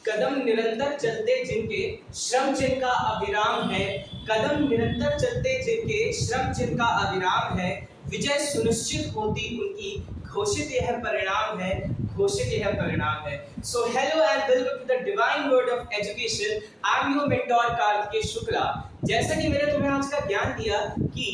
कदम निरंतर चलते जिनके श्रम जिनका अविराम है, कदम निरंतर चलते जिनके श्रम जिनका अविराम है, विजय सुनिश्चित होती उनकी, घोषित यह परिणाम है, घोषित यह परिणाम है। So hello and welcome to the divine word of education. I am your mentor Kartikeya Shukla. जैसा कि मैंने तुम्हें आज का ज्ञान दिया कि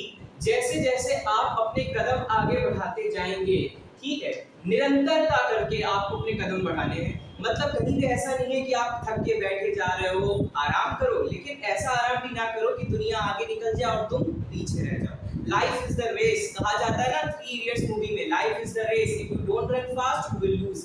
जैसे जैसे आप अपने कदम आगे बढ़ाते जाएंगे, ठीक है, निरंतरता करके आपको अपने कदम बढ़ाने हैं। मतलब कहीं भी ऐसा नहीं है कि आप थक के बैठे जा रहे हो, आराम करो, लेकिन ऐसा आराम भी ना करो कि दुनिया आगे निकल जाए और तुम पीछे रह जाओ। लाइफ इज द रेस, कहा जाता है ना 3 इडियट्स मूवी में, life is the race, if you don't run fast you will lose.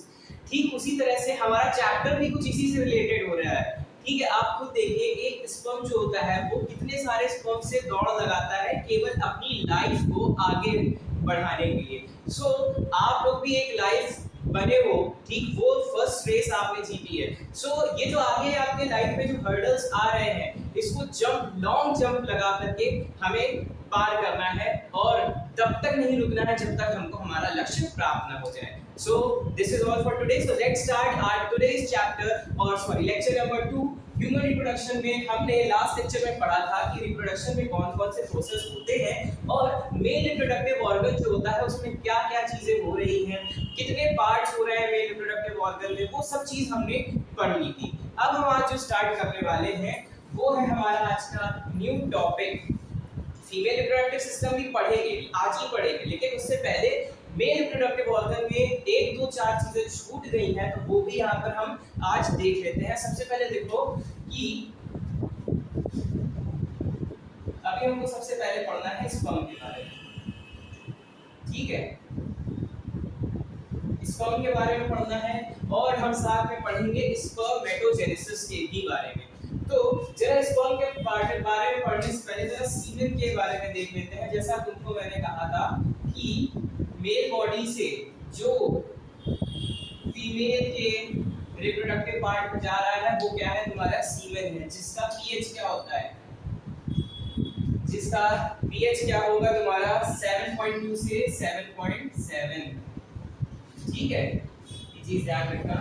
ठीक उसी तरह से हमारा चैप्टर भी कुछ इसी से रिलेटेड हो रहा है। ठीक है, आप खुद देखिए, एक स्पर्म जो होता है वो कितने सारे स्पर्म से दौड़ लगाता है केवल अपनी लाइफ को आगे बढ़ाने के लिए। सो आप लोग भी एक लाइफ बने हो, ठीक, वो फर्स्ट रेस आपने जीती है। सो ये जो आगे आपके लाइफ में जो हर्डल्स आ रहे हैं, इसको जंप, लॉन्ग जंप लगा करके हमें पार करना है और तब तक नहीं रुकना है जब तक हमको हमारा लक्ष्य प्राप्त न हो जाए। So this is all for today. So let's start our today's chapter lecture number 2, human reproduction में हमने लास्ट लेक्चर में पढ़ा था कि रिप्रोडक्शन में कौन कौन से प्रोसेस होते हैं और मेल रिप्रोडक्टिव ऑर्गन जो होता है उसमें क्या क्या चीजें हो रही हैं, कितने पार्ट्स हो रहे हैं मेल रिप्रोडक्टिव ऑर्गन में, वो सब चीज हमने पढ़ ली थी। अब हम आज जो स्टार्ट करने वाले हैं वो है हमारा आज का new topic. Female reproductive system भी पढ़ेंगे, आज ही पढ़ेंगे, लेकिन उससे पहले मेल रिप्रोडक्टिव ऑर्गन में 1 2 4 चीजें छूट गई हैं, तो वो भी यहाँ पर हम आज देख लेते हैं। सबसे पहले देखो कि अभी हमको सबसे पहले पढ़ना है स्पर्म के बारे में, ठीक है, स्पर्म के बारे में पढ़ना है और हम साथ में पढ़ेंगे स्पर्मेटोजेनेसिस के भी बारे में। तो जरा स्पर्म के बारे में पढ़ने से पहले जरा सीमेन के बारे में देख लेते हैं। जैसा तुमको मैंने कहा था कि मेल बॉडी से जो फीमेल के रिप्रोडक्टिव पार्ट में जा रहा है वो क्या है, तुम्हारा सीमेन है, जिसका पीएच क्या होता है, जिसका पीएच क्या होगा तुम्हारा 7.2 से 7.7, ठीक है, ये चीज ध्यान रखना।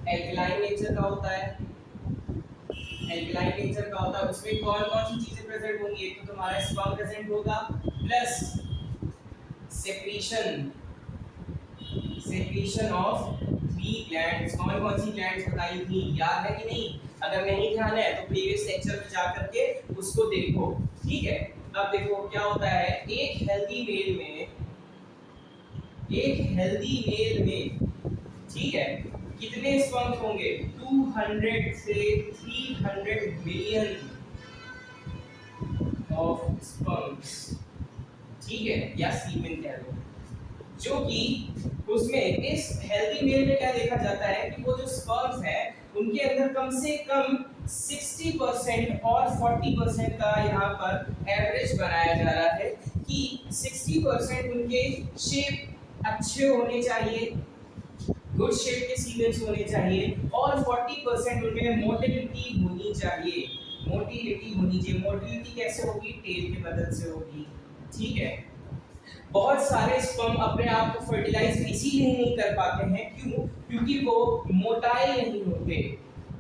एल्कलाइन नेचर का होता है, एल्कलाइन नेचर का होता है, उसमें कौन कौन सी चीजें प्रेजेंट होंगी, एक तो तुम्हारा स्पर्म प्रेजेंट होगा प्लस सेक्रीशन ऑफ 3 ग्लैंड्स। कौन कौन सी ग्लैंड्स बताई थी, याद है कि नहीं? अगर नहीं ध्यान है तो प्रीवियस लेक्चर में जा करके उसको देखो, ठीक है। अब देखो क्या होता है, एक हेल्दी मेल में, ठीक है, कितने स्पर्म्स होंगे, 200 से 300 मिलियन ऑफ स्पर्म्स, ठीक है, या सीमेन कह लो, जो कि उसमें इस हेल्दी मेल में क्या देखा जाता है कि वो जो स्पर्म्स है उनके अंदर कम से कम 60% और 40% का यहाँ पर एवरेज बनाया जा रहा है कि 60% उनके शेप अच्छे होने चाहिए, गुड शेप के सीमेंस होने चाहिए, और 40% उनमें मोटिलिटी होनी चाहिए। मोटिलिटी कैसे होगी, टेल के मदद से होगी, ठीक है। बहुत सारे स्पर्म अपने आप को फर्टिलाइज इसीलिए नहीं कर पाते हैं, क्यों? क्योंकि वो मोटाइल नहीं होते,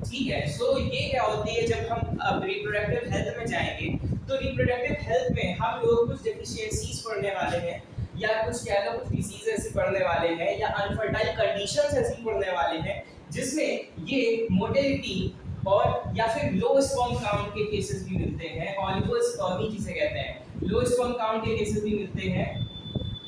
ठीक है। सो ये क्या होती है, जब हम अब रिप्रोडक्टिव हेल्थ में जाएंगे तो रिप्रोडक्टिव हेल्थ में हम लोग कुछ डेफिशिएंसीज पढ़ने वाले हैं, या कुछ कह लो कुछ डिसीज ऐसे पढ़ने वाले हैं, या अनफर्टाइल कंडीशंस ऐसी पढ़ने वाले हैं जिसमें ये मोटिलिटी और या फिर लो स्पर्म काउंट के केसेस भी मिलते हैं, ऑलिगोस्पर्मी जिसे कहते हैं, लो स्पर्म काउंट के केसेस भी मिलते हैं।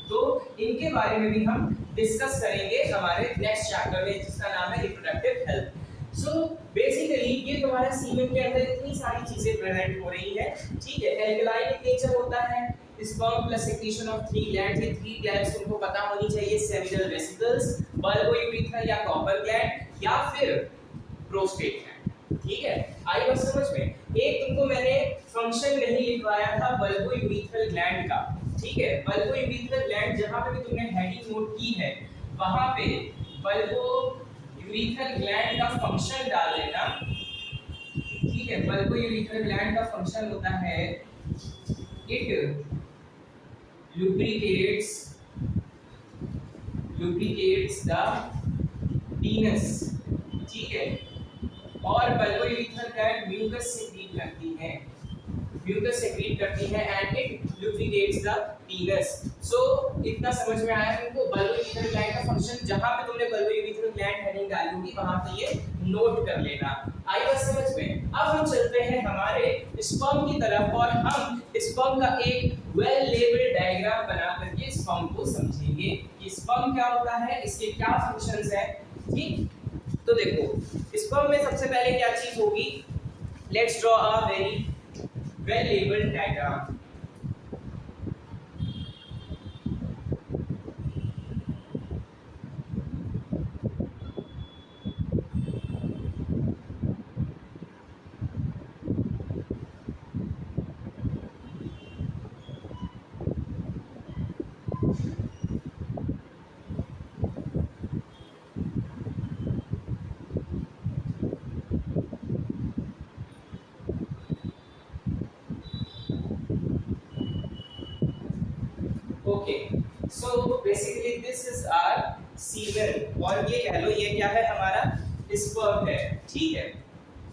तो इनके बारे में भी हम डिस्कस करेंगे हमारे नेक्स्ट चैप्टर में, जिसका नाम है रिप्रोडक्टिव हेल्थ। सो बेसिकली ये तुम्हारे सीमेन के अंदर इतनी सारी चीजें प्रेजेंट हो रही है, ठीक है। एल्कलाइन नेचर होता है, sperm plus secretion of 3 glands, ये 3 ग्लैंड्स तुमको पता होनी चाहिए, सेमिनल वेसिकल्स, बल्बोयूरेथ्रा या कॉपर ग्लैंड या फिर प्रोस्टेट ग्लैंड, ठीक है। आई बात समझ में? एक तुमको मैंने फंक्शन नहीं लिखवाया था बल्बोयूरेथ्रल ग्लैंड का, ठीक है। बल्बोयूरेथ्रल ग्लैंड जहां पे भी तुमने हेडिंग नोट की है वहां पे बल्बोयूरेथ्रल ग्लैंड का फंक्शन डाल देना, ठीक है। बल्बोयूरेथ्रल ग्लैंड का फंक्शन होता है इट lubricates the penis, ठीक है, और बल्बोयूरेथ्रल ग्लैंड म्यूकस सेक्रीट करती है, म्यूकस सेक्रीट करती है and it lubricates the penis. So इतना समझ में आया तुमको बल्बोयूरेथ्रल ग्लैंड का फंक्शन। जहां पे तुमने बल्बोयूरेथ्रल ग्लैंड हेडिंग डाली होगी वहां पे ये नोट कर लेना। आई बात समझ में? अब हम चलते हैं हमारे स्पर्म की तरफ और हम स्पर्म का एक वेल लेबल्ड डायग्राम बना करके स्पर्म को समझेंगे कि स्पर्म क्या होता है, इसके क्या फंक्शंस हैं। ठीक, तो देखो स्पर्म में सबसे पहले क्या चीज होगी, let's draw a very well labelled diagram. Okay, so basically this is our semen और ये कह लो ये क्या है, हमारा स्पर्म है। ठीक है,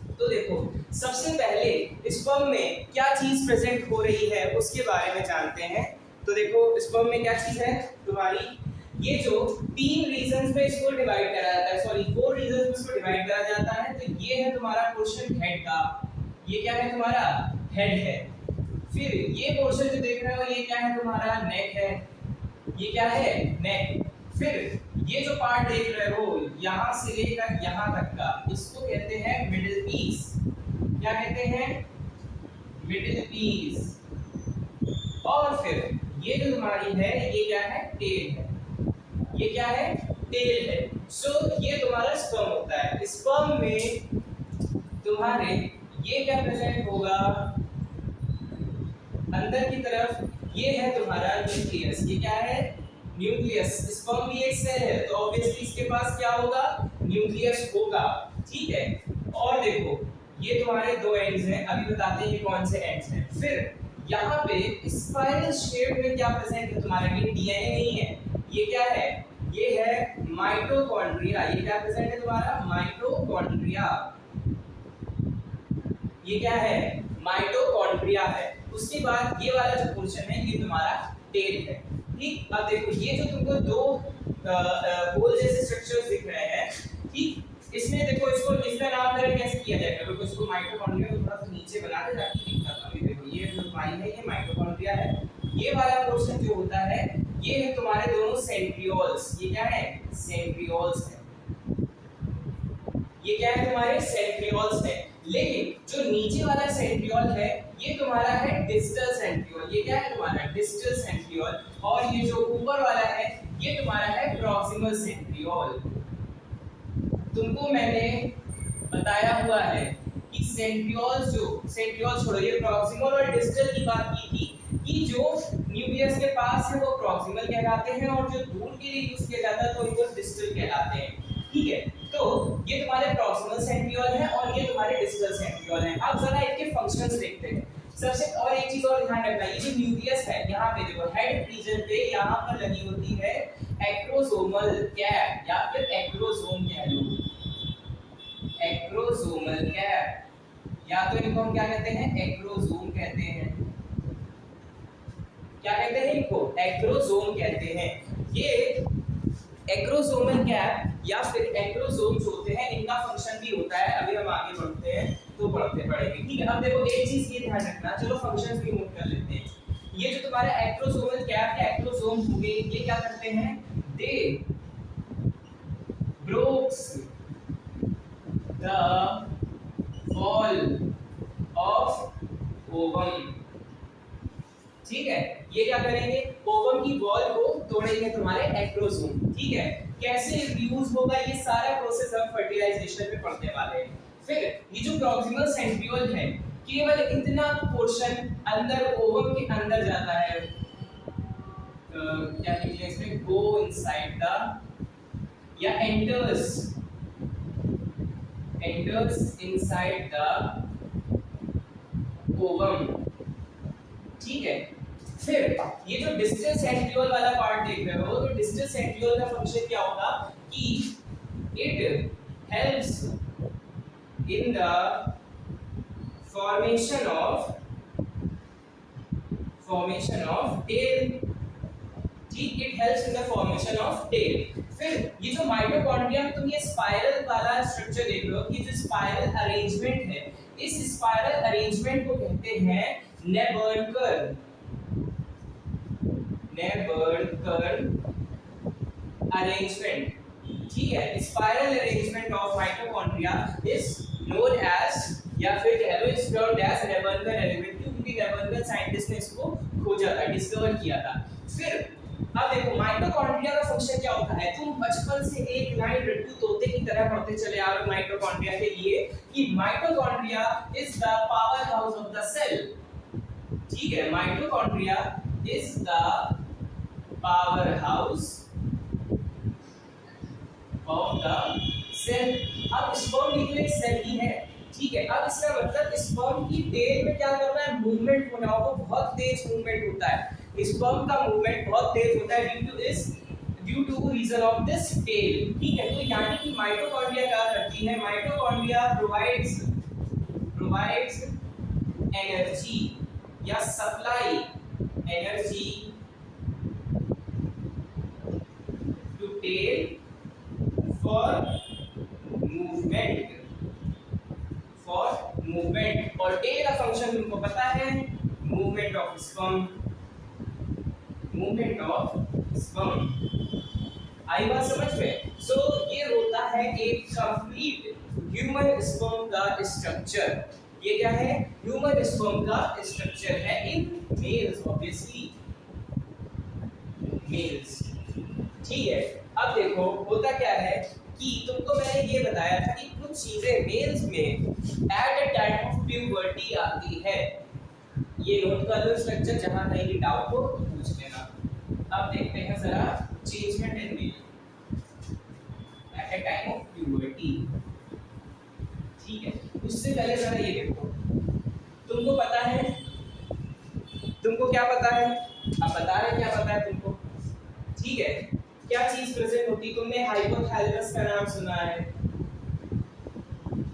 तो देखो सबसे पहले स्पर्म में क्या चीज प्रेजेंट हो रही है उसके बारे में जानते हैं। तो देखो स्पर्म में क्या चीज है तुम्हारी, ये जो 3 रीजन्स में इसको डिवाइड करा जाता है, सॉरी 4 रीजन्स में इसको डिवाइड करा जाता है। तो ये है तुम्हारा पोर्शन हेड का, ये क्या है तुम्हारा हेड है। फिर ये पोर्शन जो देख रहे हो ये क्या है तुम्हारा नेक है, ये क्या है नेक। फिर ये जो पार्ट देख रहे हो यहां से लेकर यहां तक का, इसको कहते हैं मिडिल पीस। क्या कहते हैं, मिडिल पीस। और फिर ये जो तुम्हारी है ये क्या है, टेल है, ये क्या है टेल है। सो ये तुम्हारा स्पर्म होता है। स्पर्म में तुम्हारे ये क्या प्रेजेंट होगा अंदर की तरफ, ये है तुम्हारा न्यूक्लियस। ये क्या है, न्यूक्लियस। स्पर्म भी एक सेल है तो ऑब्वियसली इसके पास क्या होगा, न्यूक्लियस होगा। ठीक है, और देखो ये तुम्हारे 2 एंड्स हैं, अभी बताते हैं ये कौन से एंड्स हैं। फिर यहाँ पे स्पाइरल शेप में क्या प्रेजेंट है तुम्हारा, ये डीएनए नहीं है, ये क्या है, ये है माइटोकॉन्ड्रिया। ये क्या प्रेजेंट है तुम्हारा, माइटोकॉन्ड्रिया। ये क्या है, माइटोकॉन्ड्रिया है। उसके बाद ये वाला जो पोर्शन है ये तुम्हारा टेल है। ठीक, अब देखो ये जो तुमको 2 होल जैसे स्ट्रक्चर्स दिख रहे हैं, ठीक, इसमें देखो इसको इसका नामकरण कैसे किया जाएगा। देखो इसको माइटोकॉन्ड्रिया को थोड़ा सा नीचे बना दे ताकि दिख जाता है। देखो ये जो पाई है ये माइटोकॉन्ड्रिया है। ये वाला पोर्शन जो होता है ये है तुम्हारे दोनों सेंट्रियोल्स। ये क्या है, सेंट्रियोल्स है। ये क्या है तुम्हारे सेंट्रियोल्स है। लेकिन जो नीचे वाला सेंट्रियोल है ये तुम्हारा है डिस्टल सेंट्रियोल। ये क्या है तुम्हारा डिस्टल सेंट्रियोल। और ये जो ऊपर वाला है ये तुम्हारा है प्रॉक्सिमल सेंट्रियोल। तुमको मैंने बताया हुआ है कि सेंट्रियोल्स जो, सेंट्रियोल छोड़ो, ये प्रॉक्सिमल और डिस्टल की बात की थी कि जो न्यूक्लियस के पास है वो प्रॉक्सिमल कहलाते हैं और जो दूर के लिए यूज किया जाता है तो उनको डिस्टल कहलाते हैं। ठीक है, तो ये तुम्हारे प्रॉक्सिमल सेंट्रियोल है और ये तुम्हारे डिस्टल सेंट्रियोल है। अब जरा इनके फंक्शंस देखते हैं। सबसे और एक चीज और ध्यान रखना, ये जो न्यूक्लियस है यहाँ पे देखो हेड रीजन पे यहाँ पर लगी होती है एक्रोसोमल कैप या फिर एक्रोसोम कह लो, एक्रोसोमल कैप, या तो इनको हम क्या कहते हैं, एक्रोसोम कहते हैं। क्या कहते हैं इनको, एक्रोसोम कहते हैं। ये एक्रोसोमल कैप या फिर एक्रोसोम्स होते हैं, इनका फंक्शन भी होता है। अभी हम आगे बढ़ते हैं तो पढ़ते पढ़ेंगे। ठीक है, अब देखो एक चीज ये ध्यान रखना, चलो फंक्शंस भी नोट कर लेते हैं। ये जो तुम्हारे एक्रोसोमल कैप या एक्रोसोम होंगे ये क्या करते हैं, they breaks the wall of ovum. ठीक है, ये क्या करेंगे, ओवम की वॉल को तोड़ेंगे तुम्हारे एक्रोसोम। ठीक है, कैसे यूज होगा ये सारा प्रोसेस हम फर्टिलाइजेशन में पढ़ने वाले हैं। फिर ये जो प्रॉक्सिमल सेंट्रियोल है केवल इतना पोर्शन अंदर ओवम के अंदर जाता है, क्या लिखेंगे इसमें, गो इनसाइड द या एंटर्स इनसाइड द ओवम। ठीक है, फिर ये जो डिस्टल सेंट्रियोल वाला पार्ट देख रहे हो, तो डिस्टल सेंट्रियोल का फंक्शन क्या होगा कि it helps in the formation of tail, ठीक, it helps in the formation of tail। फिर ये जो माइटोकॉन्ड्रिया में तुम ये स्पाइरल वाला स्ट्रक्चर देख रहे हो कि जो स्पाइरल अरेंजमेंट है, इस स्पाइरल अरेंजमेंट को कहते हैं नेबर्नकर्न अरेंजमेंट, ठीक है। Spiral arrangement of mitochondria is known as, या फिर कह लो is termed as Nebenkern arrangement, क्योंकि नेबर्नकर्न साइंटिस्ट ने इसको खोजा था, डिस्कवर किया था। फिर अब देखो माइटोकॉन्ड्रिया का फंक्शन क्या होता है, तुम बचपन से एक लाइन रट्टू तोते की तरह पढ़ते चले आ रहे हो माइटोकॉन्ड्रिया के लिए कि mitochondria is the power house of the cell, ठीक है। Mitochondria is the power house of the cell. अब स्पर्म भी तो एक सेल ही है, ठीक है। अब इसका मतलब स्पर्म की टेल में क्या करना है, मूवमेंट होना होगा, बहुत तेज मूवमेंट होता है, स्पर्म का मूवमेंट बहुत तेज होता है due to reason of this tail, ठीक है। तो यानी कि माइटोकॉन्ड्रिया क्या करती है, माइटोकॉन्ड्रिया प्रोवाइड्स एनर्जी या supply energy to tail for movement, और टेल का फंक्शन तुमको पता है, मूवमेंट ऑफ स्पर्म, आई बात समझ में। सो ये होता है एक कंप्लीट ह्यूमन स्पर्म का स्ट्रक्चर। ये क्या है, ह्यूमन स्पर्म का स्ट्रक्चर है इन मेल्स, ऑब्वियसली मेल्स, ठीक है। अब देखो होता क्या है कि तुमको मैंने ये बताया था कि कुछ चीजें मेल्स में eight a time of puberty आती है, ये नोट कर लो स्ट्रक्चर, जहां कहीं भी डाउट हो तो पूछ लेना। अब देखते हैं जरा changement in male at a time of puberty, ठीक है। उससे पहले जरा ये देखो, तुमको पता है, तुमको क्या पता है, अब बता रहे क्या पता है तुमको, ठीक है। क्या चीज प्रेजेंट होती, तुमने हाइपोथैलेमस का नाम सुना है,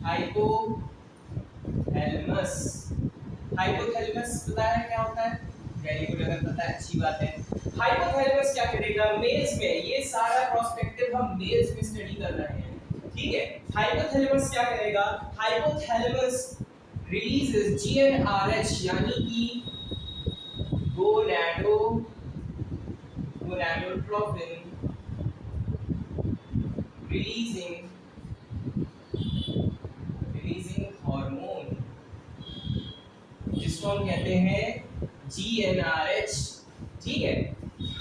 हाइपोथैलेमस पता है क्या होता है, वेरी गुड, अगर पता है अच्छी बात है। हाइपोथैलेमस क्या करेगा मेल्स में, ये सारा प्रोस्पेक्टिव हम मेल्स में स्टडी कर रहे हैं, ठीक है। हाइपोथैलेमस क्या करेगा, हाइपोथैलेमस रिलीजेस GnRH, यानी कि gonadotropin releasing हार्मोन, जिसको हम कहते हैं GnRH, ठीक है।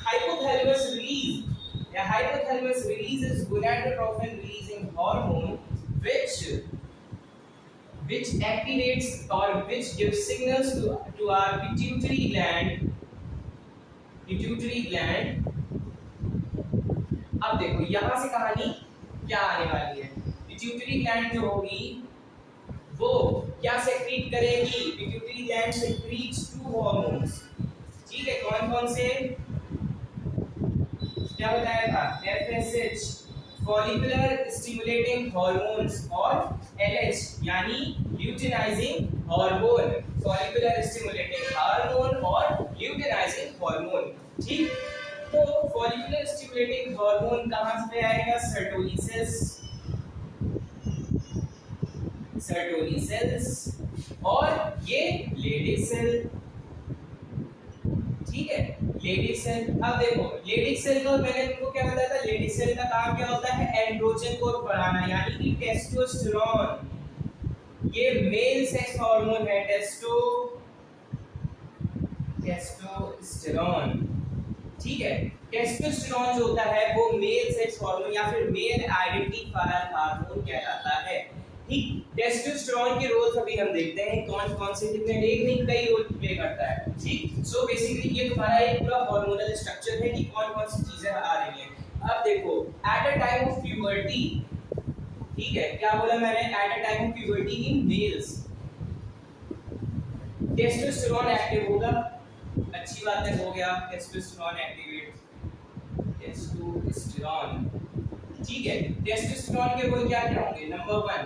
Hypothalamus releases gonadotropin releasing hormone which activates or which gives signals to our pituitary gland। अब देखो यहां से कहानी क्या आने वाली है, पिट्यूटरी ग्लैंड जो होगी वो क्या सेक्रीट करेगी, पिट्यूटरी ग्लैंड सेक्रीट्स टू हार्मोन्स, ठीक है। कौन कौन से, क्या बताया था, FSH फॉलिकुलर स्टिमुलेटिंग हार्मोन्स और LH यानी luteinizing hormone, follicular stimulating hormone और ल्यूटिनाइजिंग हार्मोन, ठीक। तो फॉलिकुलर स्टिमुलेटिंग हार्मोन कहां से आएगा, सर्टोली सेल्स और ये लेडी सेल, ठीक है, लेडी सेल। अब देखो लेडी सेल का मैंने तुमको क्या बताया था, लेडी सेल का काम क्या होता है, एंड्रोजन को बढ़ाना, यानी कि टेस्टोस्टेरोन, ये मेल सेक्स हार्मोन है, टेस्टोस्टेरोन, ठीक है। टेस्टोस्टेरोन जो होता है वो मेल सेक्स हार्मोन या फिर मेल आइडेंटिफायर हार्मोन कहलाता है, ठीक। टेस्टोस्टेरोन के रोल्स अभी हम देखते हैं कौन कौन से, कितने, एक नहीं कई रोल प्ले करता है, ठीक। सो बेसिकली ये तुम्हारा एक पूरा हार्मोनल स्ट्रक्चर है कि कौन कौन सी चीजें आ रही हैं। अब देखो eight a time of puberty, ठीक है, क्या बोला मैंने, eight a time of puberty in males testosterone active होगा, अच्छी बात है, हो गया टेस्टोस्टेरोन एक्टिवेट, टेस्टोस्टेरोन, ठीक है। टेस्टोस्टेरोन के रोल क्या क्या होंगे, नंबर 1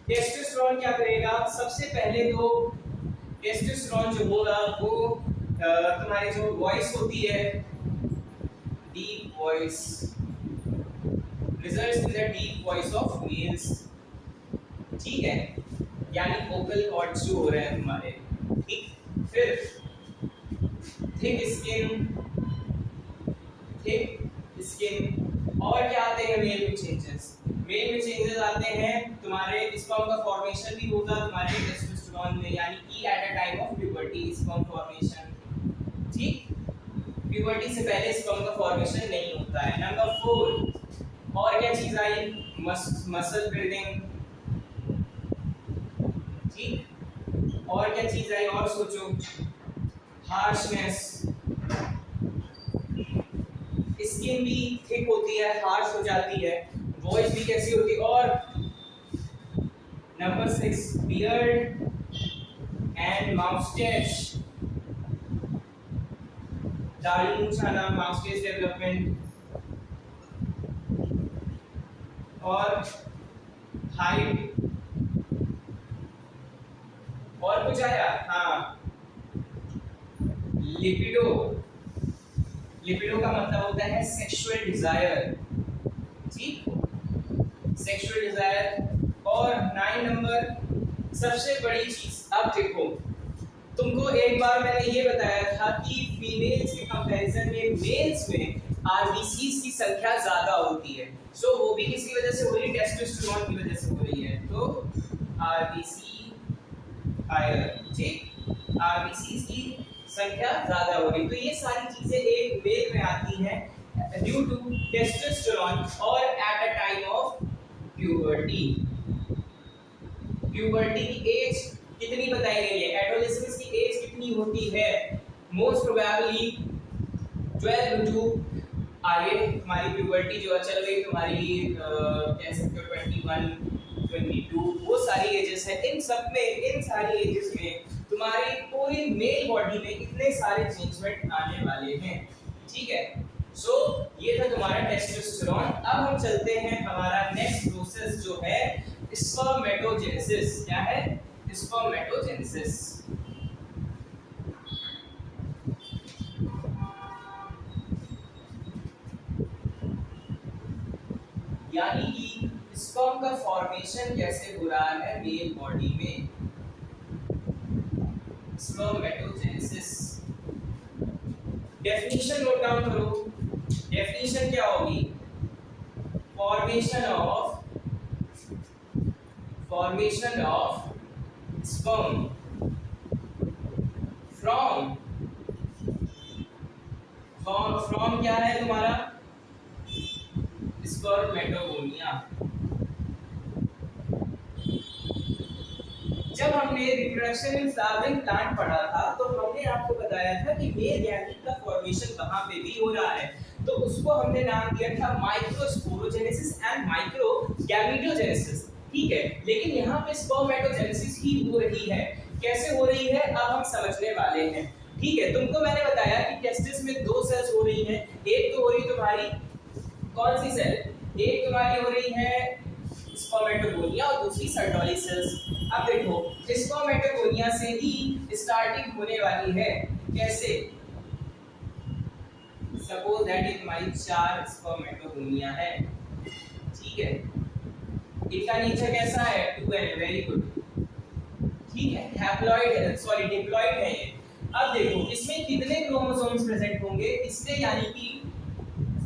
टेस्टोस्टेरोन क्या करेगा, सबसे पहले तो टेस्टोस्टेरोन जो होगा वो तुम्हारी जो वॉइस होती है, deep voice, results in the deep voice of males, ठीक है, यानी वोकल कॉर्ड्स जो हो रहे हैं हमारे, ठीक। फिर थिक स्किन, थिक स्किन, और क्या आते हैं मेल में चेंजेस, मेल में चेंजेस आते हैं तुम्हारे स्पर्म का फॉर्मेशन भी होगा तुम्हारे टेस्टोस्टेरोन में, यानी कि eight a time of puberty sperm formation, ठीक। प्यूबर्टी से पहले स्पर्म का फॉर्मेशन नहीं होता है। नंबर 4 और क्या चीज आई, मसल बिल्डिंग, ठीक। और क्या चीज आई, और सोचो, हार्शनेस, स्किन भी थिक होती है, हार्श हो जाती है, वॉइस भी कैसी होती है, और नंबर 6 बियर्ड एंड माउस्टैच, दाढ़ी मूंछ आना, माउस्टैच डेवलपमेंट, और हाइट, और कुछ आया, हाँ, लिपिडो, लिपिडो का मतलब होता है सेक्सुअल डिजायर, ठीक, सेक्सुअल डिजायर। और 9 नंबर सबसे बड़ी चीज, अब देखो तुमको एक बार मैंने ये बताया था कि फीमेल्स के कंपैरिजन में मेल्स में आरबीसीज की संख्या ज्यादा होती है, सो वो भी किसकी वजह से हो रही है, टेस्टोस्टेरोन की वजह से हो रही है, तो आरबीसी हायर, ठीक, आरबीसीज की संख्या ज्यादा हो रही, तो ये सारी चीजें एक मेल में आती हैं ड्यू टू टेस्टोस्टेरोन और eight a time of puberty. Puberty की एज कितनी बताई गई है, एडोलेसेंस की एज कितनी होती है, मोस्ट प्रोबेबली 12 टू, आगे हमारी प्यूबर्टी जो चल रही तुम्हारी कह सकते हो 21 22, वो सारी एजेस है, इन सब में, इन सारी एजेस में तुम्हारी पूरी मेल बॉडी में इतने सारे चेंजमेंट आने वाले हैं, ठीक है। सो ये था तुम्हारा टेस्टोस्टेरोन। अब हम चलते हैं हमारा नेक्स्ट प्रोसेस जो है स्पर्मेटोजेनेसिस। क्या है, स्पर्मेटोजेनेसिस। यानी कि स्पर्म का फॉर्मेशन कैसे हो रहा है मेल बॉडी में, स्पर्मेटोजेनेसिस। डेफिनेशन नोट डाउन करो, डेफिनेशन क्या होगी, फॉर्मेशन ऑफ स्पर्म फ्रॉम क्या है तुम्हारा, स्पर्मेटोगोनिया। जब हमने रिप्रोडक्शन इन फ्लावरिंग प्लांट पढ़ा था तो हमने आपको बताया था कि मेल गैमेट का फॉर्मेशन कहां पे भी हो रहा है, तो उसको हमने नाम दिया था माइक्रोस्पोरोजेनेसिस एंड माइक्रोगैमेटोजेनेसिस, ठीक है। लेकिन यहाँ पे स्पर्मेटोजेनेसिस ही हो रही है, कैसे हो रही है अब हम समझने वाले हैं, ठीक है। तुमको मैंने बताया कि टेस्टिस में 2 सेल्स हो रही हैं, एक तो हो रही तुम्हारी कौन सी सेल, एक तुम्हारी हो रही है स्पर्मेटोगोनिया और दूसरी सर्टोली सेल्स। अब देखो स्पर्मेटोगोनिया से ही स्टार्टिंग होने वाली है, कैसे, suppose that is my 4 spermatogonia है, ठीक है, इनका नेचर कैसा है, 2n, वेरी गुड, ठीक है, हैप्लॉइड है, सॉरी डिप्लॉइड है ये। अब देखो इसमें कितने क्रोमोसोम्स प्रेजेंट होंगे, इसमें यानी कि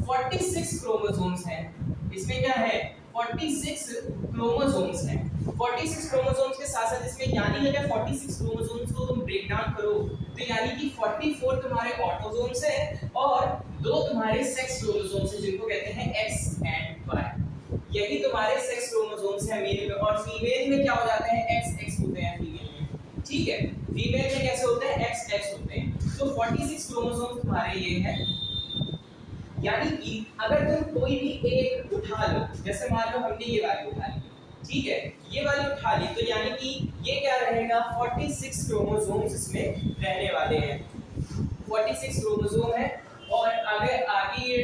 46 क्रोमोसोम्स हैं, इसमें क्या है 46 क्रोमोसोम्स हैं, 46 क्रोमोसोम्स के साथ साथ इसमें यानी अगर 46 क्रोमोसोम्स को तुम ब्रेक डाउन करो तो यानी कि 44 तुम्हारे ऑटोसोम्स हैं और 2 तुम्हारे सेक्स क्रोमोसोम्स हैं जिनको कहते हैं X एंड Y, यही तुम्हारे सेक्स क्रोमोसोम्स हैं मेल में, और फीमेल में क्या हो जाते हैं XX होते हैं फीमेल में, ठीक है, फीमेल में कैसे होते हैं XX होते हैं, तो 46 क्रोमोसोम्स तुम्हारे ये हैं। यानी कि अगर तुम कोई भी एक उठा लो, जैसे मान लो हमने ये वाली उठा ली, ठीक है, ये वाली उठा ली, तो यानी कि ये क्या रहेगा 46 क्रोमोसोम्स इसमें रहने वाले हैं, 46 क्रोमोसोम है, और अगर आगे ये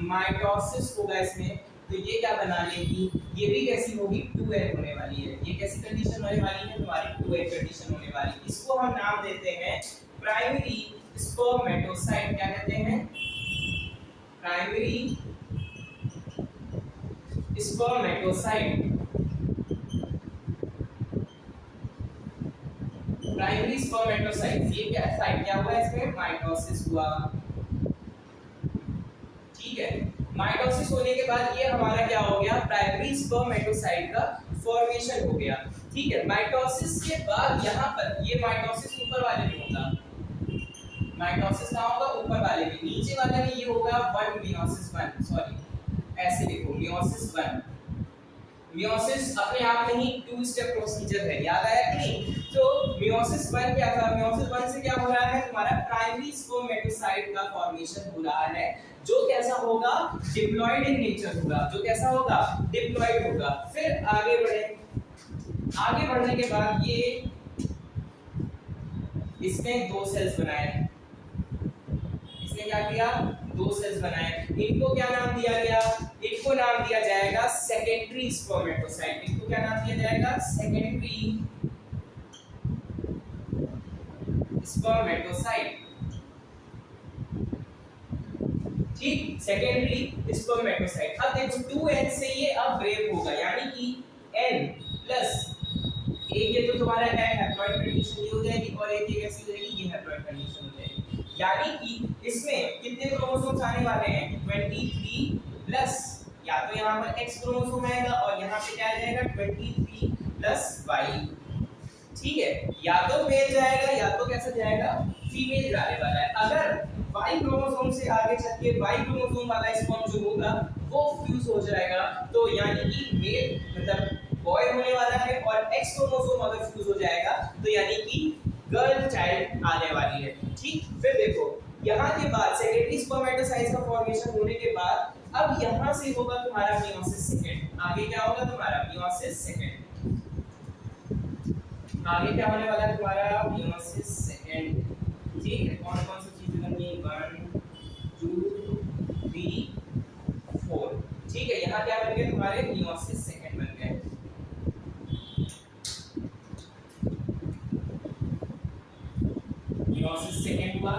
माइटोसिस होगा इसमें तो ये क्या बना लेगी ये भी कैसी होगी 2n होने वाली है। ये कैसी कंडीशन होने वाली है तुम्हारी 2n कंडीशन होने वाली है। इसको हम नाम देते हैं प्राइमरी स्पर्मेटोसाइट। क्या कहते हैं? Primary spermatocyte. प्राइमरी स्पर्मेटोसाइट ये क्या साइट क्या हुआ इसमें माइटोसिस हुआ। ठीक है, माइटोसिस होने के बाद ये हमारा क्या हो गया प्राइमरी स्पर्मेटोसाइट का फॉर्मेशन हो गया। ठीक है, माइटोसिस के बाद यहाँ पर ये माइटोसिस ऊपर वाले में होगा। माइटोसिस कहाँ होगा ऊपर वाले में, नीचे वाले में ये होगा 1 मियोसिस 1 सॉरी ऐसे देखो मियोसिस 1। मियोसिस अपने आप में ही 2 स्टेप प्रोसीजर है, याद आया कि नहीं? तो मियोसिस 1 क्या था? मियोसिस 1 से क्या हो रहा है तुम्हारा प्राइमरी स्पर्मेटोसाइट का फॉर्मेशन हो रहा है, जो कैसा होगा डिप्लॉयड इन नेचर होगा। जो कैसा होगा डिप्लॉयड होगा। फिर आगे बढ़े, आगे बढ़ने के बाद ये इसने 2 सेल्स बनाए। इसने क्या किया 2 सेल्स बनाए। इनको क्या नाम दिया गया? इनको नाम दिया जाएगा सेकेंडरी स्पर्मेटोसाइट। इनको क्या नाम दिया जाएगा सेकेंडरी स्पर्मेटोसाइट। ठीक, सेकेंडरी स्पर्मेटोसाइट। अब देखो 2n से ये अब ब्रेक होगा, यानी कि n प्लस एक ये तो तुम्हारा हैप्लॉइड कंडीशन ये हो जाएगी और एक ये कैसी हो जाएगी ये हैप्लॉइड कंडीशन हो जाएगी। यानी कि इसमें कितने क्रोमोसोम्स आने वाले हैं 23 प्लस या तो यहाँ पर x क्रोमोसोम आएगा और यहाँ पे क्या आ जाएगा 23 प्लस y। ठीक है, या तो मेल जाएगा या तो कैसा जाएगा फीमेल जाने वाला है। अगर y क्रोमोसोम से आगे चल के y क्रोमोसोम वाला स्पर्म जो होगा वो फ्यूज हो जाएगा, तो यानी कि मेल मतलब बॉय होने वाला है, और x क्रोमोसोम अगर फ्यूज हो जाएगा तो यानी कि गर्ल चाइल्ड आने वाली है। ठीक, फिर देखो यहाँ के बाद सेकेंडरी स्पर्मेटोसाइट्स का फॉर्मेशन होने के बाद अब यहाँ से होगा तुम्हारा मियोसिस सेकंड। आगे क्या होगा तुम्हारा मियोसिस सेकंड। आगे क्या होने वाला है तुम्हारा मियोसिस सेकंड। ठीक है, कौन कौन सी चीजें बनी 1 2 3 4। ठीक है, यहाँ क्या बन गए तुम्हारे मियोसिस सेकंड बन गए। मियोसिस सेकंड हुआ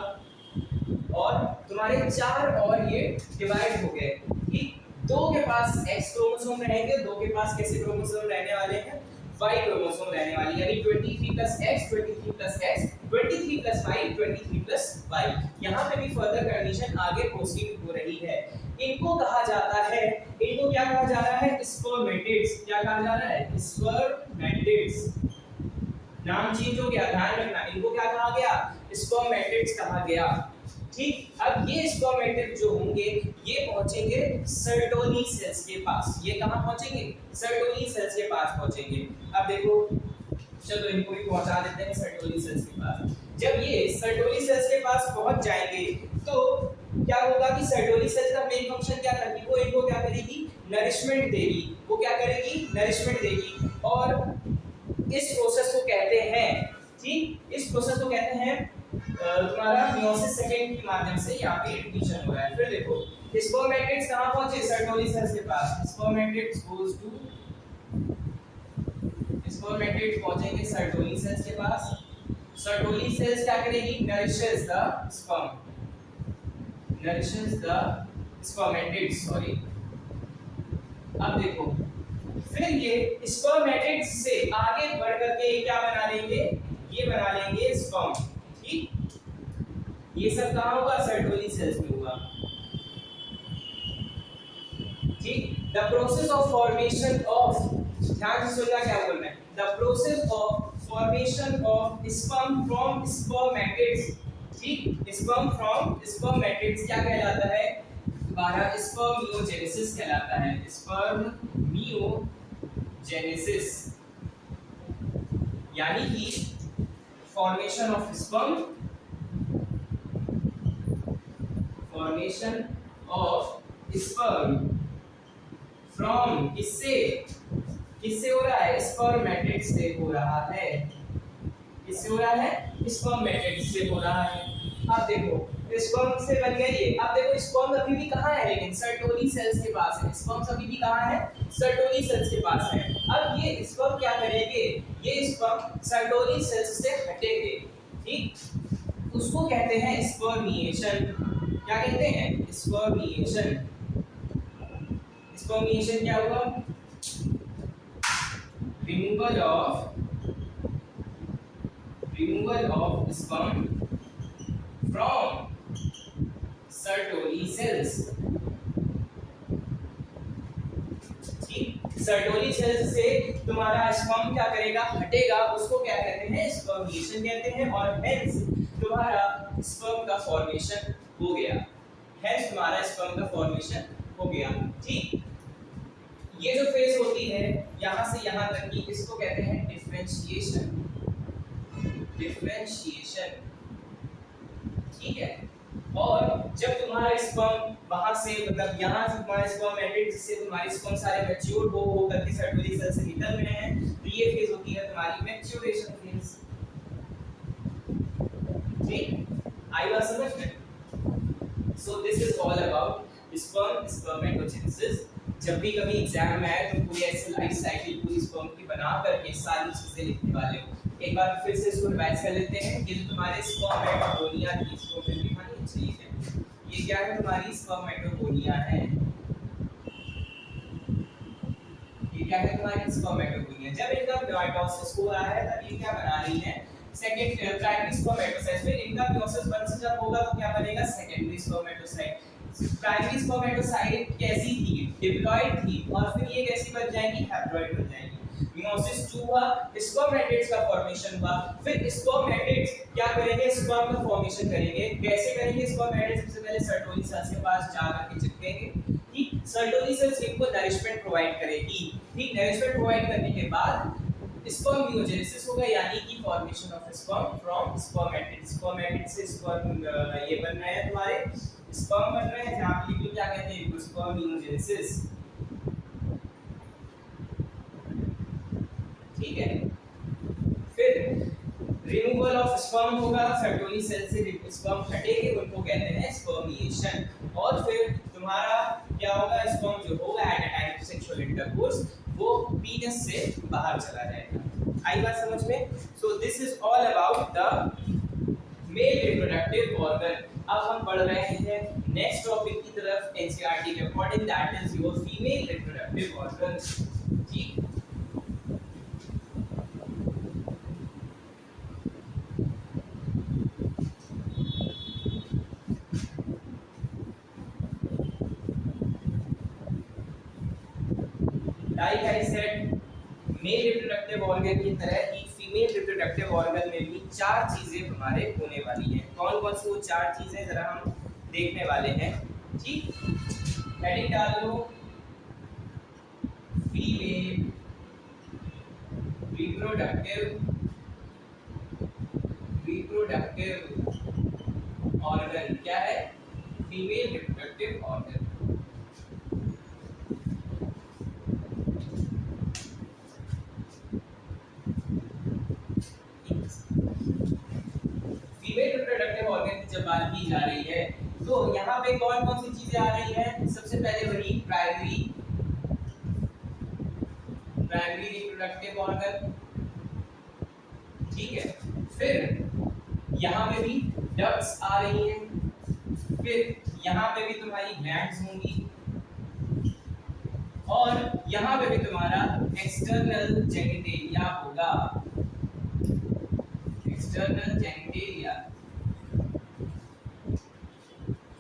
और तुम्हारे 4 और ये डिवाइड हो गए। ठीक, 2 के पास x क्रोमोसोम रहेंगे, 2 के पास कैसे क्रोमोसोम रहने वाले हैं y क्रोमोसोम रहने वाली, यानी 23 plus x 23 plus x 23 plus y 23 plus y। यहाँ पे भी फर्दर कंडीशन आगे प्रोसीड हो रही है। इनको कहा जाता है, इनको क्या कहा जा रहा है स्पर्मेटिड्स। क्या कहा जा रहा है स्पर्मेटिड्स। नाम चेंज हो गया, ध्यान रखना। इनको क्या कहा गया स्पर्मेटिड्स कहा गया। ठीक, अब ये स्पर्मेटिड जो होंगे ये पहुंचेंगे सर्टोनी सेल्स के पास। ये कहां पहुंचेंगे सर्टोनी सेल्स के पास पहुंचेंगे। अब देखो चलो इनको भी पहुंचा देते हैं सर्टोनी सेल्स के पास। जब ये सर्टोनी सेल्स के पास पहुंच जाएंगे तो क्या होगा कि सर्टोनी सेल्स का मेन फंक्शन क्या करती, वो इनको क्या करेगी नरिशमेंट देगी। वो क्या करेगी नरिशमेंट देगी, और इस प्रोसेस को कहते हैं, ठीक, इस प्रोसेस को कहते हैं तुम्हारा मियोसिस सेकंड के माध्यम से यहाँ पे एडिशन हो रहा है। फिर देखो स्पर्मेटिड्स कहाँ पहुंचे सर्टोनी सेल्स के पास। स्पर्मेटिड्स गोस टू, स्पर्मेटिड्स पहुंचेंगे सर्टोनी सेल्स के पास। सर्टोनी सेल्स क्या करेगी nourishes the sperm, nourishes the spermatids sorry. अब देखो फिर ये स्पर्मेटिड्स से आगे बढ़ करके क्या बना लेंगे, ये बना लेंगे स्पर्म। ठीक, ये सब कहाँ होगा सर्टोनी सेल्स में होगा। ठीक, the process of formation of, ध्यान से सुनना क्या बोल रहे हैं, the process of formation of sperm from spermatids. ठीक, स्पर्म फ्रॉम स्पर्मेटिड्स क्या कहलाता है तुम्हारा स्पर्मियोजेनेसिस कहलाता है। स्पर्मियोजेनेसिस यानी कि formation of sperm, formation of sperm from किससे, किससे हो रहा है स्पर्मेटिड्स से हो रहा है। किससे हो रहा है स्पर्मेटिड्स से हो रहा है। अब देखो स्पर्म से बन गई ये। अब देखो स्पर्म अभी भी कहाँ है लेकिन सर्टोनी सेल्स के पास है। स्पर्म अभी भी कहाँ है सर्टोली सेल्स के पास है। अब ये स्पर्म क्या करेंगे, ये स्पर्म सर्टोली सेल्स से हटेंगे, ठीक, उसको कहते हैं स्पर्मिएशन। क्या कहते हैं, स्पर्मिएशन। स्पर्मिएशन क्या हुआ, removal of sperm from Sertoli cells। Sertoli cells से तुम्हारा स्पर्म क्या करेगा, हटेगा, उसको क्या कहते हैं, स्पर्मिएशन कहते हैं। और हेंस तुम्हारा स्पर्म का फॉर्मेशन हो गया, हेंस तुम्हारा स्पर्म का फॉर्मेशन हो गया, ठीक। ये जो फेज होती है यहां से यहां तक की, इसको कहते हैं डिफरेंशिएशन, डिफरेंशिएशन, ठीक है। और जब तुम्हारा स्पर्म वहां से, मतलब यहां से तुम्हारा स्पर्म एंडेड, जिससे तुम्हारे स्पर्म सारे मैच्योर हो करके सर्टोली सेल से निकल रहे हैं, तो ये फेज होती है तुम्हारी मैच्योरेशन फेज, ठीक, आई बात समझ में। So this is all about sperm, spermatogenesis. जब भी कभी एग्जाम में आए तो पूरी ऐसे लाइफ साइकिल पूरी स्पर्म की बना करके सारी चीजें लिखने वाले हो। एक बार फिर से इसको रिवाइज कर लेते हैं कि जो तुम्हारे स्पर्मेटोगोनिया की, इसको फिर दिखानी चाहिए, ये क्या है, तुम्हारी स्पर्मेटोगोनिया है, ये क्या है, तुम्हारी स्पर्मेटोगोनिया। जब इनका माइटोसिस हो रहा है तब ये क्या बना रही है, सेकेंड प्राइमरी स्पर्मेटोसाइट। फिर इनका मियोसिस वन से जब होगा तो क्या बनेगा, सेकेंडरी स्पर्मेटोसाइट। प्राइमरी स्पर्मेटोसाइट कैसी थी, डिप्लॉइड थी, और फिर ये कैसी बन जाएंगी, हैप्लॉइड बन जाएंगी। मियोसिस 2 हुआ, स्पर्मेटिड्स का फॉर्मेशन हुआ। फिर स्पर्मेटिड्स क्या करेंगे, स्पर्म का फॉर्मेशन करेंगे। कैसे करेंगे स्पर्मेटिड्स, सबसे पहले सर्टोली सेल्स के पास जाकर के चिपकेंगे, ठीक। सर्टोली सेल्स इनको नरिशमेंट प्रोवाइड करेगी, ठीक। नरिशमेंट प्रोवाइड करने के बाद स्पर्मियोजेनेसिस होगा, यानी कि formation of sperm from spermatid. Spermatid से स्पर्म ये बन रहे हैं, तुम्हारे स्पर्म बन रहे हैं, जहां पे लिख लो क्या कहते हैं, स्पर्मियोजेनेसिस, ठीक है। फिर रिमूवल ऑफ स्पर्म होगा, सर्टोली सेल से स्पर्म हटेंगे, उनको कहते हैं स्पर्मिएशन। और फिर तुम्हारा क्या होगा, स्पर्म जो होगा eight a time of sexual intercourse वो पीनस से बाहर चला जाएगा। आई बात समझ में। So this is all about the mail reproductive organ. अब हम बढ़ रहे हैं नेक्स्ट टॉपिक की तरफ एनसीईआरटी के according, that is your female reproductive organ, ठीक। Like I said, male reproductive organ की तरह ही फीमेल रिप्रोडक्टिव ऑर्गन में भी 4 चीजें हमारे होने वाली हैं। कौन कौन सी वो 4 चीजें जरा हम देखने वाले हैं, ठीक। हेडिंग डाल लो, फीमेल रिप्रोडक्टिव ऑर्गन। क्या है, female reproductive organ. Female reproductive organ की जब बात की जा रही है तो यहाँ पे कौन कौन सी चीजें आ रही हैं, सबसे पहले वही प्राइमरी रिप्रोडक्टिव ऑर्गन, ठीक है। फिर यहाँ पे भी डक्ट्स आ रही हैं, फिर यहाँ पे भी तुम्हारी ग्लैंड्स होंगी, और यहाँ पे भी तुम्हारा एक्सटर्नल जेनिटेलिया होगा, एक्सटर्नल जेनिटेलिया।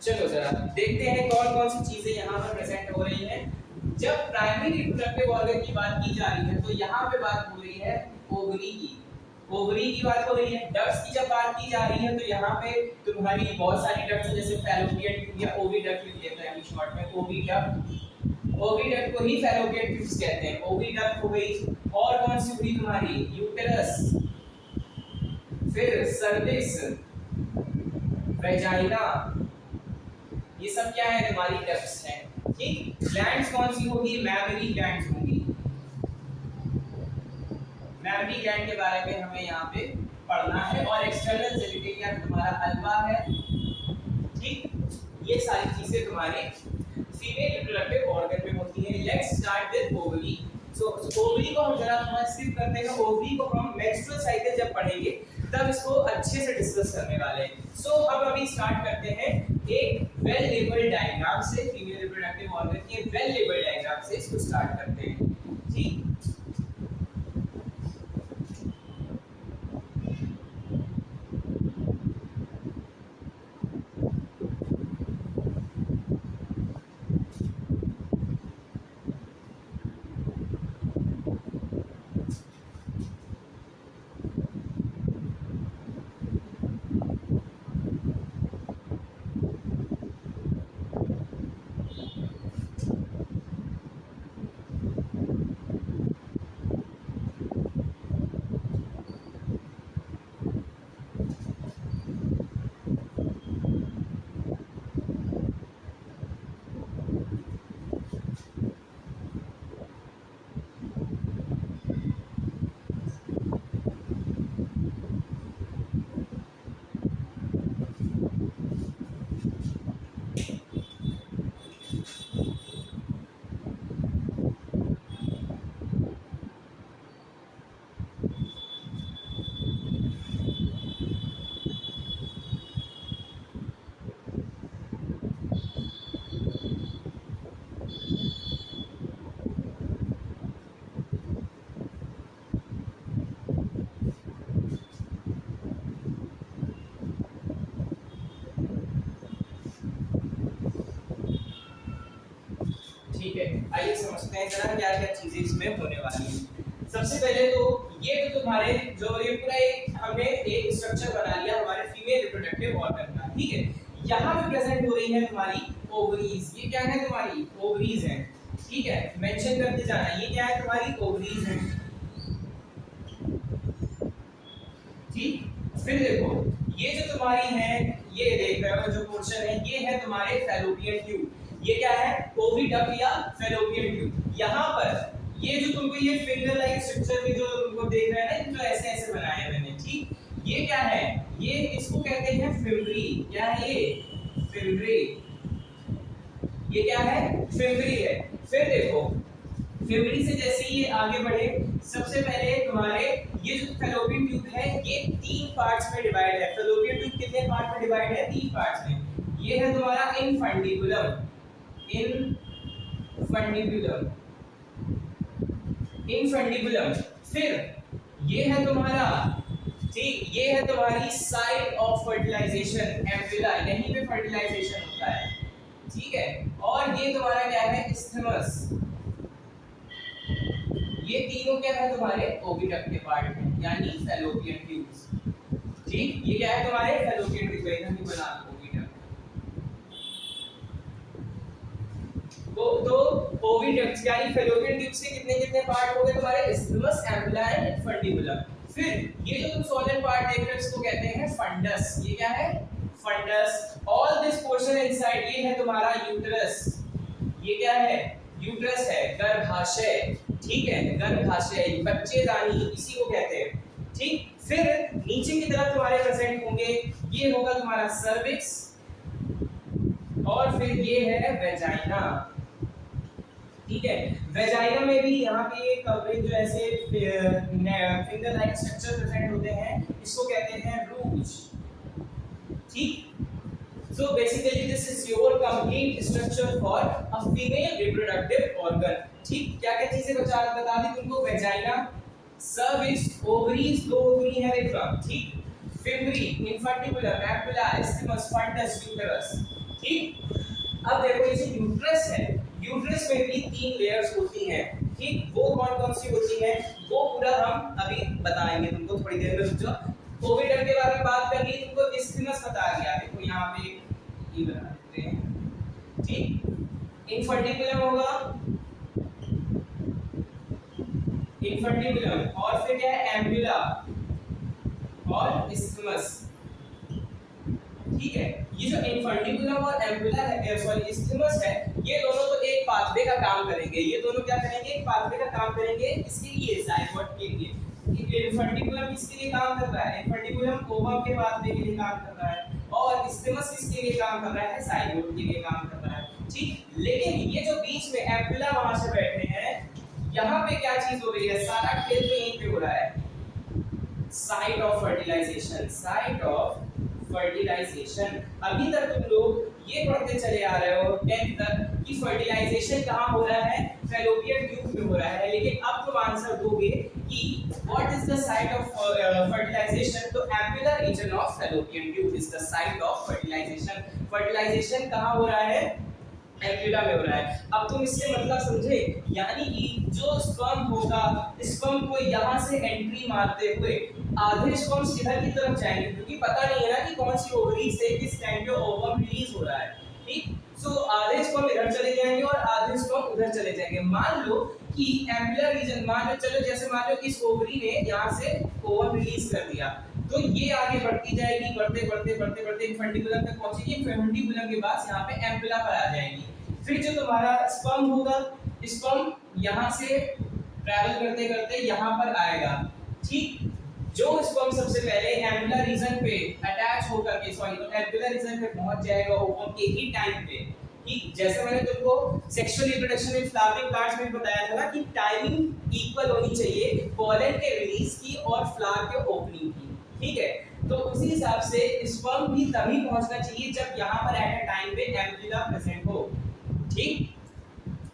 चलो जरा देखते हैं कौन कौन सी चीजें यहाँ पर प्रेजेंट हो रही हैं। जब प्राइमरी रिप्रोडक्टिव ऑर्गन की बात की जा रही है तो यहाँ पे बात हो रही है ओवरी की, ओवरी की बात हो रही है। डक्ट्स की जब बात की जा रही है तो यहाँ पे तुम्हारी बहुत सारी डक्ट्स हैं, जैसे फैलोपियन ट्यूब या ओविडक्ट लिख लेते हैं शॉर्ट में, ओविडक्ट। ओविडक्ट को ही फैलोपियन ट्यूब्स कहते हैं। ओविडक्ट हो गई, और कौन सी हुई तुम्हारी, यूटेरस, फिर सर्विक्स, वेजाइना, ये सब क्या है, तुम्हारी डक्ट्स हैं, ठीक। ग्लैंड्स कौन सी होगी, मैमरी ग्लैंड्स होंगी। मैमरी ग्लैंड के बारे में हमें यहाँ पे पढ़ना है। और एक्सटर्नल जेनिटेलिया तुम्हारा अल्वा है, ठीक। ये सारी चीजें तुम्हारी फीमेल रिप्रोडक्टिव ऑर्गन में होती है। Let's start with ovary. So ovary को हम जरा थोड़ा स्किप करते हैं। ओवरी को हम मेंस्ट्रुअल साइकिल जब पढ़ेंगे तब इसको अच्छे से डिस्कस करने वाले हैं। सो हम अभी स्टार्ट करते हैं एक वेल लेबल्ड डायग्राम से, फीमेल रिप्रोडक्टिव ऑर्गन के वेल लेबल्ड डायग्राम से इसको स्टार्ट करते हैं। ठीक, ठीक है, आइए समझते हैं जरा क्या क्या चीजें इसमें होने वाली हैं। सबसे पहले तो ये तो तुम्हारे जो ये पूरा एक हमने एक स्ट्रक्चर बना लिया हमारे फीमेल रिप्रोडक्टिव ऑर्गन का। ठीक है, यहाँ पे प्रेजेंट हो रही है तुम्हारी ओवरीज। ये क्या है? तुम्हारी ओवरीज है। ठीक है, मेंशन करते जाना, ये क्या है? तुम्हारी ओवरीज है। ठीक, फिर देखो ये जो तुम्हारी है, ये देख रहे हो जो पोर्शन है, ये है तुम्हारे फैलोपियन ट्यूब। ये क्या है? ओविडक्ट या फैलोपियन ट्यूब। यहाँ पर ये जो तुमको ये फिंगर लाइक स्ट्रक्चर में जो तुमको देख रहे हैं ना, जो ऐसे ऐसे बनाए हैं मैंने। ठीक, ये क्या है? ये इसको कहते हैं फिम्बरी। क्या है ये? फिम्बरी। ये क्या है? फिम्बरी है। फिर देखो फिम्बरी से जैसे ये आगे बढ़े, सबसे पहले तुम्हारे ये जो फैलोपियन ट्यूब है ये 3 पार्ट्स में डिवाइड है। फैलोपियन ट्यूब कितने पार्ट में डिवाइड है? 3 पार्ट्स में। ये है तुम्हारा इनफंडिबुलम, इनफंडिबुलम, इनफंडिबुलम। फिर ये है तुम्हारा, ठीक, ये है तुम्हारी साइट ऑफ फर्टिलाइजेशन, एम्पुला, यहीं पे फर्टिलाइजेशन होता है। ठीक है, और ये तुम्हारा क्या है? इस्थमस। ये तीनों क्या है? तुम्हारे ओविडक्ट के पार्ट में, यानी फैलोपियन ट्यूब्स। ठीक, ये क्या है? तुम्हारे फैलोपियन ट्यूब है, इधर भी बना दो ओविडक्ट। तो ओविडक्ट यानी फैलोपियन ट्यूब से कितने कितने पार्ट हो गए तुम्हारे? Isthmus, ampulla and infundibulum. फिर ये जो तुम सोलन पार्ट देख रहे हो इसको कहते हैं फंडस। ये क्या है? Fundus. All this portion inside, ये है तुम्हारा यूट्रस। ये क्या है? यूट्रस है, गर्भाशय। ठीक है, गर्भाशय, बच्चेदानी इसी को कहते हैं। ठीक, फिर नीचे की तरफ तुम्हारे प्रेजेंट होंगे, ये होगा तुम्हारा सर्विक्स, और फिर ये है वेजाइना। ठीक है, वेजाइना में भी यहाँ पे कवरेज जो ऐसे फिंगर लाइक स्ट्रक्चर प्रेजेंट होते हैं, इसको कहते हैं रूज। ठीक, so basically this is your complete structure for a female reproductive organ. ठीक, क्या क्या चीजें बता दी तुमको? वेजाइना, सर्विक्स, ओवरीज, दो ओवरी है देखा। ठीक, fimbriae, infundibulum, ampulla, isthmus, fundus, uterus. ठीक, अब देखो ये जो यूट्रस है, यूट्रस में भी 3 लेयर्स होती हैं। ठीक, वो कौन कौन सी होती हैं वो पूरा हम अभी बताएंगे तुमको थोड़ी देर में। रुक जाओ, ओविडक्ट के बारे में बात कर ली, तुमको इस्थमस बता दिया। देखो यहाँ पे ये बना देते हैं। ठीक, इनफंडिबुलम होगा, इनफंडिबुलम, और फिर क्या है? एम्पुला और इस्थमस। ठीक है, ये जो इनफंडिबुलम और एम्पुला है, सॉरी इस्थमस है, ये दोनों तो एक पाथवे का काम करेंगे। ये दोनों क्या करेंगे? एक पाथवे का काम करेंगे। इसके लिए जाइगोट के लिए। इनफंडिबुलम किसके लिए काम कर रहा है? इनफंडिबुलम ओवम के पाथवे के लिए काम कर रहा है, और इस्थमस किसके लिए काम कर रहा है? जाइगोट के लिए काम कर रहा है। ठीक, लेकिन ये जो बीच में एम्पुला वहां से बैठे हैं, यहाँ पे क्या चीज हो रही है, सारा खेल तो यहीं पे हो रहा है, site of fertilization, site of fertilization. अभी तक तुम लोग ये पढ़ते चले आ रहे हो 10th तक कि फर्टिलाइजेशन कहाँ हो रहा है, फैलोपियन ट्यूब में हो रहा है, लेकिन अब तुम आंसर दोगे कि what is the site of fertilisation, तो ampullar region of Fallopian tube is the site of fertilisation. Fertilisation कहाँ हो रहा है, एम्पुला में हो रहा है। अब तुम इससे मतलब समझे, यानी कि जो स्पर्म होगा, स्पर्म को यहाँ से एंट्री मारते हुए आधे स्पर्म्स इधर की तरफ जाएंगे, क्योंकि पता नहीं है ना कि कौन सी ओवरी से किस टाइम पे ओवम रिलीज हो रहा है, ठीक। सो आधे स्पर्म इधर चले जाएंगे और आधे स्पर्म उधर चले जाएंगे। मान लो कि एम्पुलर रीजन, मान लो चलो जैसे मान लो इस ओवरी ने यहाँ से ओवम रिलीज कर दिया, तो ये आगे बढ़ती जाएगी, बढ़ते बढ़ते बढ़ते बढ़ते फंडिकुलम तक पहुंचेगी, फंडिकुलम के बाद यहाँ पे एम्पुला पर आ जाएगी। फिर जो तुम्हारा स्पर्म होगा, स्पर्म यहाँ से ट्रैवल करते करते यहाँ पर आएगा, ठीक। जो स्पर्म सबसे पहले एम्पुलर रीजन पे अटैच होकर के एम्पुलर रीजन पे पहुंच जाएगा ओवम के ही टाइम पे, ठीक। जैसे मैंने तुमको सेक्सुअल रिप्रोडक्शन में फ्लावरिंग पार्ट्स में बताया था ना कि टाइमिंग इक्वल होनी चाहिए पॉलन के रिलीज की और फ्लावर के ओपनिंग की, ठीक है। तो उसी हिसाब से स्पर्म भी तभी पहुंचना चाहिए जब यहाँ पर एट अ टाइम पे एम्पुला प्रेजेंट हो, ठीक।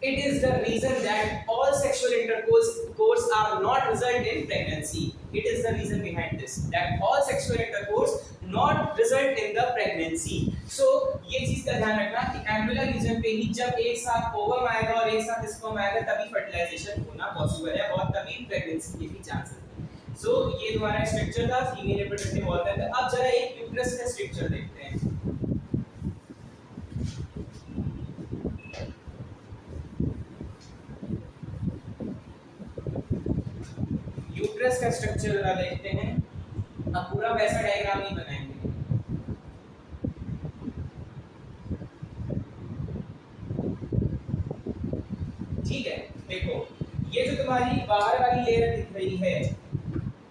It is the reason that all sexual intercourse are not result in pregnancy. It is the reason behind this that all sexual intercourse not result in the pregnancy. So ये चीज का ध्यान रखना कि ampullar region पे ही जब एक साथ ओवम आएगा और एक साथ स्पर्म आएगा तभी फर्टिलाइजेशन होना पॉसिबल है और तभी प्रेगनेंसी के भी चांसेस हैं। So ये तुम्हारा स्ट्रक्चर था फीमेल रिप्रोडक्टिव ऑर्गन का। अब जरा एक यूट्रस का स्ट्रक्चर देखते हैं। यूट्रस का स्ट्रक्चर जरा देखते हैं। अब पूरा वैसा डायग्राम ही बनाएंगे, ठीक है। देखो ये जो तुम्हारी बाहर वाली लेयर दिख रही है,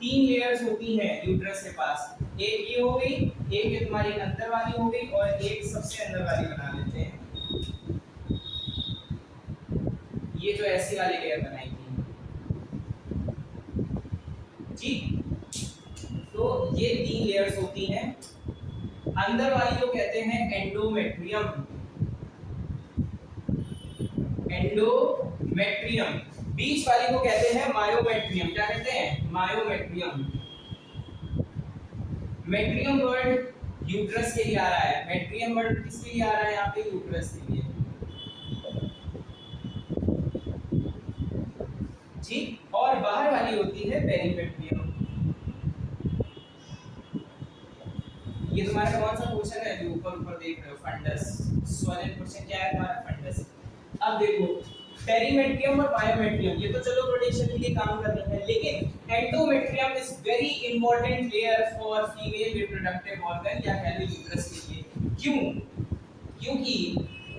3 लेयर्स होती हैं यूट्रस के पास। एक ये हो गई, एक ये तुम्हारी अंदर वाली हो गई और एक सबसे अंदर वाली बना लेते हैं। ये जो ऐसी वाली लेयर बनाई थी, ठीक। तो ये 3 लेयर्स होती हैं। अंदर वाली को कहते हैं एंडोमेट्रियम, एंडोमेट्रियम। बीच वाली को कहते हैं मायोमेट्रियम। क्या कहते हैं, मायोमेट्रियम। मेट्रियम वर्ड यूट्रस के लिए आ रहा है, मेट्रियम वर्ड किसके लिए आ रहा है यहाँ पे, यूट्रस के लिए, ठीक। और बाहर वाली होती है पेरीमेट्रियम। ये तुम्हारा कौन सा क्वेश्चन है जो ऊपर ऊपर देख रहे हो, फंडस। सॉलिड क्वेश्चन क्या है तुम्हारा, फंडस। अब देखो पेरीमेट्रियम और मायोमेट्रियम ये तो चलो प्रोटेक्शन के लिए काम कर रहे हैं, लेकिन endometrium is very important layer for female reproductive organ या कह लो यूट्रस के लिए। क्यों, क्योंकि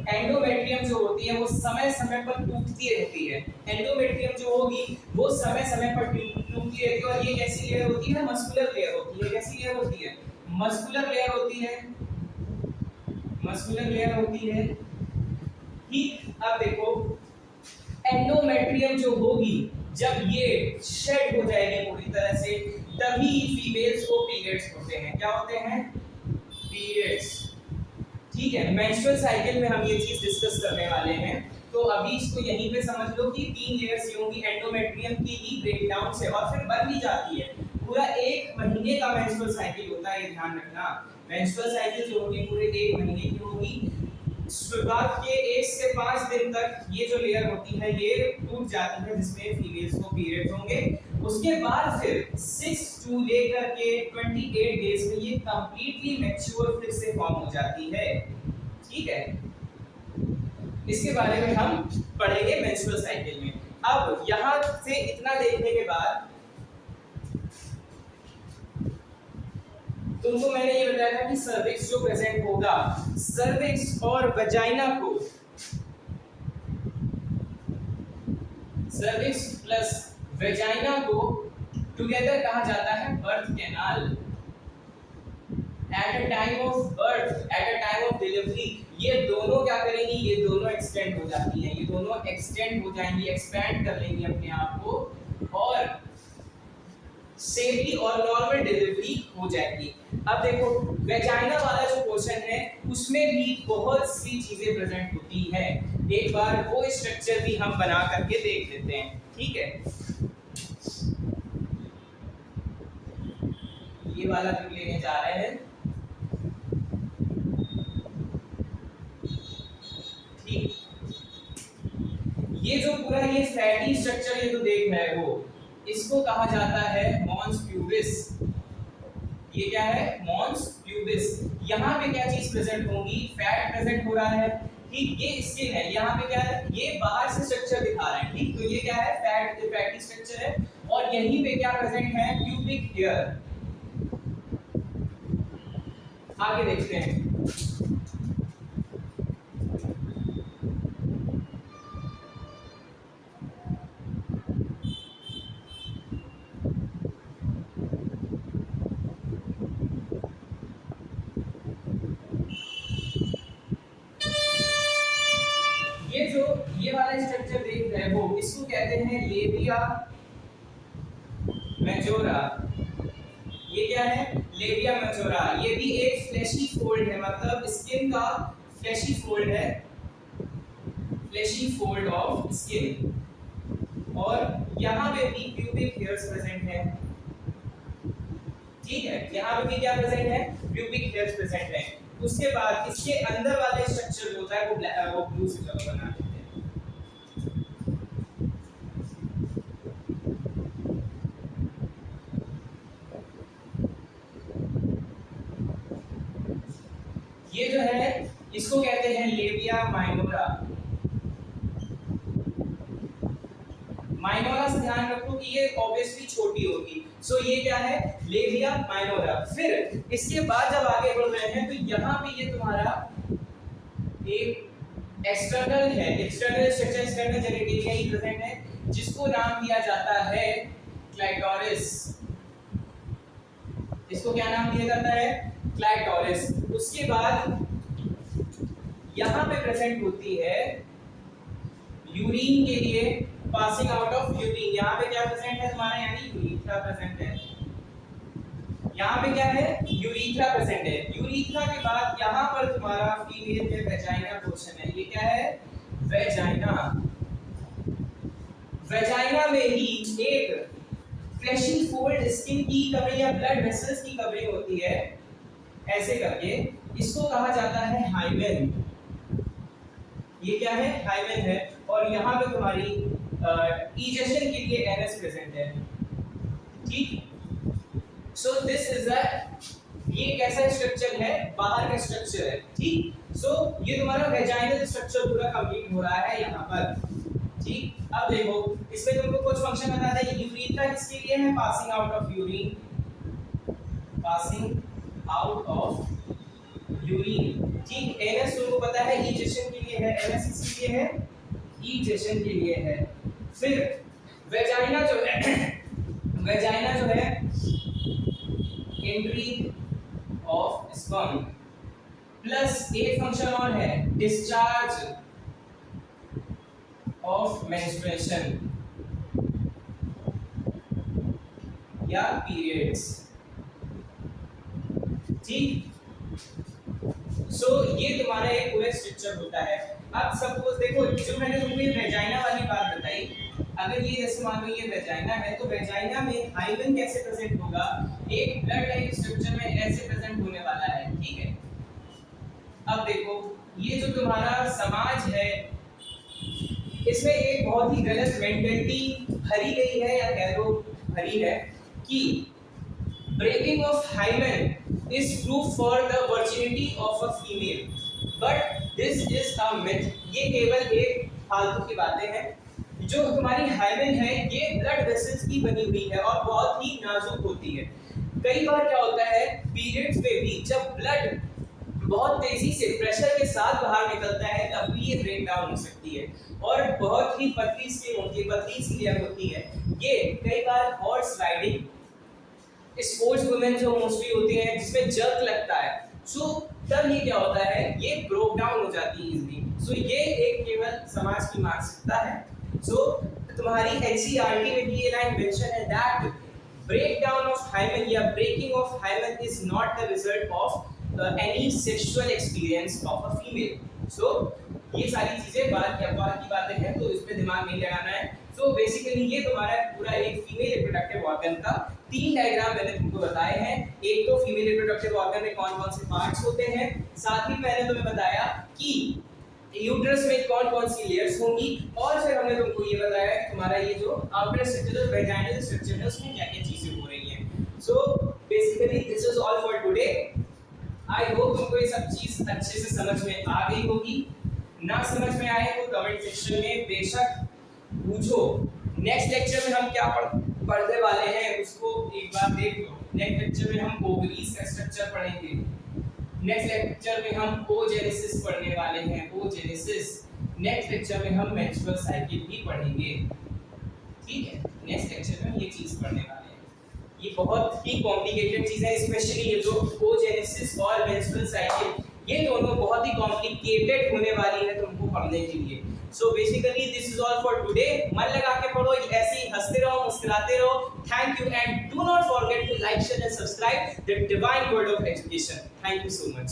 एंडोमेट्रियम जो होती है वो समय समय पर टूटती रहती है। एंडोमेट्रियम जो होगी वो समय समय पर टूटती रहती है और ये कैसी लेयर होती है, मस्कुलर लेयर होती है। कैसी लेयर होती है, मस्कुलर लेयर होती है, मस्कुलर लेयर होती है, ठीक। अब देखो एंडोमेट्रियम जो होगी जब ये शेड हो जाएगी पूरी तरह से, तभी फीमेल्स को पीरियड्स होते हैं। क्या होते हैं, पीरियड्स, ठीक है। मेंस्ट्रुअल साइकिल में हम ये चीज डिस्कस करने वाले हैं, तो अभी इसको यहीं पे समझ लो कि 3 लेयर्स होंगी एंडोमेट्रियम की ही ब्रेकडाउन से और फिर बन भी जाती है। पूरा 1 महीने का मेंस्ट्रुअल साइकिल होता है, ये ध्यान रखना। मेंस्ट्रुअल साइकिल जो होगी पूरे 1 महीने की होगी। शुरुआत के 1 से 5 दिन तक ये जो लेयर होती है ये टूट जाती है, जिसमें फीमेल्स को पीरियड्स होंगे। उसके बाद फिर 6 टू लेकर के 28 डेज में ये कंप्लीटली मैच्योर फिर से फॉर्म हो जाती है, ठीक है। इसके बारे में हम पढ़ेंगे मेंस्ट्रुअल साइकिल में। अब यहाँ से इतना देखने के बाद तुमको मैंने ये बताया था कि सर्विक्स जो प्रेजेंट होगा, सर्विक्स और वजाइना को, सर्विक्स प्लस वजाइना को टुगेदर कहा जाता है birth canal. Eight a time of birth, eight a time of delivery, ये दोनों क्या करेंगी, ये दोनों एक्सटेंड हो जाती हैं, ये दोनों एक्सटेंड हो जाएंगी, एक्सपैंड कर लेंगी अपने आप को और सेफली और नॉर्मल डिलीवरी हो जाएगी। अब देखो वेजाइना वाला जो पोर्शन है उसमें भी बहुत सी चीजें प्रेजेंट होती है, एक बार वो स्ट्रक्चर भी हम बना करके देख लेते हैं, ठीक है। ये वाला भी लेने जा रहे हैं, ठीक। ये जो पूरा ये फैटी स्ट्रक्चर ये जो देख रहे हो इसको कहा जाता है मॉन्स प्यूबिस। ये क्या है, मॉन्स प्यूबिस। यहाँ पे क्या चीज प्रेजेंट होगी, फैट प्रेजेंट हो रहा है, ठीक। ये स्किन है, यहाँ पे क्या है, ये बाहर से स्ट्रक्चर दिखा रहे हैं, ठीक। तो ये क्या है, फैटी स्ट्रक्चर है और यहीं पे क्या प्रेजेंट है, प्यूबिक हेयर। आगे देखते हैं। ये वाला स्ट्रक्चर देख रहे हो इसको कहते हैं लेबिया मेजोरा। ये क्या है, लेबिया मेजोरा। ये भी एक फ्लैशी फोल्ड है, मतलब स्किन का फ्लैशी फोल्ड है, फ्लैशी फोल्ड ऑफ स्किन। और यहाँ पे भी प्यूबिक हेयर्स प्रेजेंट है, ठीक है। यहाँ पे भी क्या प्रेजेंट है, प्यूबिक हेयर्स प्रेजेंट है। उसके बाद इसके अंदर वाला स्ट्रक्चर होता है वो ब्लू से चलो बना देते हैं। ये जो है इसको कहते हैं लेबिया माइनोरा। माइनोरा से ध्यान रखो कि ये ऑब्वियसली छोटी होगी, सो ये क्या है, लेबिया माइनोरा। फिर इसके बाद जब आगे बढ़ रहे हैं तो यहाँ पे ये तुम्हारा एक एक्सटर्नल है, एक्सटर्नल स्ट्रक्चर, एक्सटर्नल जेनिटेलिया ही प्रेजेंट है, जिसको नाम दिया जाता है क्लाइटोरिस। इसको क्या नाम दिया जाता है, क्लाइटोरिस। उसके बाद यहाँ पे प्रेजेंट होती है यूरिन के लिए, पासिंग आउट ऑफ यूरिन। यहाँ पे क्या प्रेजेंट है तुम्हारा, यानी यूरिथ्रा प्रेजेंट है। यहाँ पे क्या है, यूरिथ्रा प्रेजेंट है। यूरिथ्रा के बाद यहाँ पर तुम्हारा फीमेल में वेजाइना पोर्शन है। ये क्या है, वेजाइना। वेजाइना में ही एक फ्लैशी फोल्ड स्किन की कवरिंग या ब्लड वेसल्स की कवरिंग होती है, ऐसे करके। इसको कहा जाता है हाइमेन। ये क्या है, हाइमेन है। और यहाँ पे तुम्हारी इजेशन के लिए एनएस प्रेजेंट है, ठीक। सो दिस इज अ, ये कैसा स्ट्रक्चर है, बाहर का स्ट्रक्चर है, ठीक। सो ये तुम्हारा वेजाइनल स्ट्रक्चर पूरा कंप्लीट हो रहा है यहाँ पर, ठीक। अब देखो इसमें तुमको कुछ फंक्शन बताता है। यूरिथ्रा किसके लिए है, passing out of urine, passing out of urine, ठीक। एनएस तुमको पता है इजेशन के लिए है, एनएस किसके लिए है, इजेशन के लिए है। फिर वेजाइना जो है, वेजाइना जो है एंट्री ऑफ स्पर्म, प्लस एक फंक्शन और है डिस्चार्ज ऑफ मेंस्ट्रुएशन या पीरियड्स, ठीक। सो ये तुम्हारा एक पूरा स्ट्रक्चर होता है। अब सपोज देखो जो मैंने तुमको ये वेजाइना वाली बात बताई, अगर ये जैसे मान लो ये वेजाइना है तो वेजाइना में हाइमेन कैसे प्रेजेंट होगा, एक ब्लड लाइक स्ट्रक्चर में ऐसे प्रेजेंट होने वाला है, ठीक है। अब देखो ये जो तुम्हारा समाज है इसमें एक बहुत ही गलत मेंटालिटी भरी गई है, या कह दो भरी है, कि breaking of hymen is proof for the virginity of a female, but this is a myth। ये केवल एक फालतू की बातें हैं। जो तुम्हारी हाइमेन है ये ब्लड वेसल्स की बनी हुई है और बहुत ही नाजुक होती है। कई बार क्या होता है पीरियड्स में भी जब ब्लड बहुत तेजी से प्रेशर के साथ बाहर निकलता है तब भी ये ब्रेक डाउन हो सकती है और बहुत ही पतली स्किन होती है, पतली सी लेयर होती है। ये कई बार हॉर्स राइडिंग स्पोर्ट्स वुमेन जो मोस्टली होती हैं जिसमें जर्क लगता है, सो तब ये क्या होता है, ये ब्रोक डाउन हो जाती है इजीली। सो ये एक केवल समाज की मानसिकता है। सो तुम्हारी एनसीईआरटी में भी ये लाइन मेंशन है दैट breakdown of hymen या breaking of hymen is not the result of any sexual experience of a female. So ये सारी चीजें बात की बातें हैं, तो इस पे दिमाग नहीं लगाना है। सो बेसिकली ये तुम्हारा पूरा एक फीमेल रिप्रोडक्टिव ऑर्गन का 3 डायग्राम मैंने तुमको बताए हैं। एक तो फीमेल रिप्रोडक्टिव ऑर्गन में कौन कौन से पार्ट्स होते हैं, साथ ही मैंने तुम्हें बताया कि यूट्रस में कौन कौन सी लेयर्स होंगी, और फिर हमने तुमको ये बताया कि तुम्हारा ये जो आउटर स्ट्रक्चर और वेजाइनल स्ट्रक्चर है उसमें क्या क्या चीजें हो रही हैं। सो basically this is all for today. I hope तुमको ये सब चीज अच्छे से समझ में आ गई होगी। ना समझ में आए तो कमेंट सेक्शन में बेशक पूछो। नेक्स्ट लेक्चर में हम क्या पढ़ने वाले हैं उसको एक बार देख लो। नेक्स्ट लेक्चर में हम ओवरीज का स्ट्रक्चर पढ़ेंगे। नेक्स्ट लेक्चर में हम ओजेनेसिस पढ़ने वाले हैं, ओजेनेसिस। नेक्स्ट लेक्चर में हम मेंस्ट्रुअल साइकिल भी पढ़ेंगे, ठीक है। नेक्स्ट लेक्चर में हम ये चीज पढ़ने वाले हैं। ये बहुत ही कॉम्प्लिकेटेड चीज है, स्पेशली ये जो ओजेनेसिस और मेंस्ट्रुअल साइकिल, ये दोनों बहुत ही कॉम्प्लिकेटेड होने वाली है तुमको पढ़ने के लिए। सो basically this is all for today. मन लगा के पढ़ो, ऐसे ही हंसते रहो, मुस्कुराते रहो। Thank you and do not forget to like, share and subscribe the divine word of education. Thank you so much.